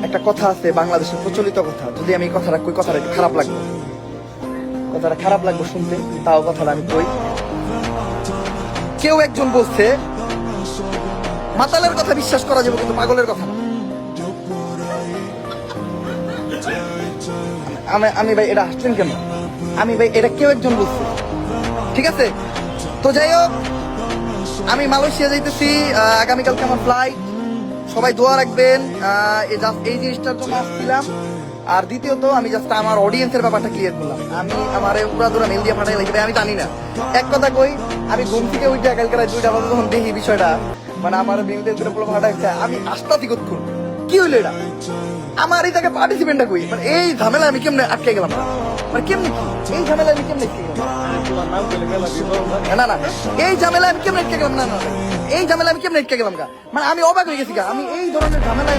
একটা কথা আছে বাংলাদেশের প্রচলিত কথা, যদি আমি কথাটা কই কথাটা একটু খারাপ লাগবে, কথাটা খারাপ লাগবে শুনতে, তাও কথাটা আমি কই। কেউ একজন বলছে মাতালের কথা বিশ্বাস করা যাবে কিন্তু পাগলের কথা না। আমি ভাই এটা হাসছেন কেন? আমি ভাই এটা কেউ একজন বলছে, ঠিক আছে? তো যাই হোক, আমি মালয়েশিয়া যাইতেছি আগামীকালকে আমার ফ্লাইট। সবাই দোয়া রাখবেন। এই জিনিসটার জন্য আসছিলাম। আর দ্বিতীয়ত আমি জাস্ট আমার অডিয়েন্সের ব্যাপারটা ক্লিয়ার করলাম। আমি আমার পুরা দূরা মেল দিয়ে ফাটাই লাগবে, আমি জানি না। এক কথা কই, আমি ঘুম থেকে উঠে কালকে রাত 2টা বাজে যখন দেখি বিষয়টা, মানে আমার মেল দিয়ে পুরো ফাটাইছে, আমি আসতাছি কতক্ষণ, কি হইলো এটা? আমার এই জায়গায় পার্টিসিপেন্টটা কই, মানে এই ঝামেলা আমি কেমনে আটকে গেলাম না? মানে কেমনে কি এই ঝামেলা আমি কেমনে আটকে গেলাম? না না, এই ঝামেলা আমি কেমনে আটকে গেলাম? না না, এই ঝামেলা আমি কেমনে আটকে গেলাম? মানে আমি অবাক হয়ে গেছি। আমি এই ধরনের ঝামেলা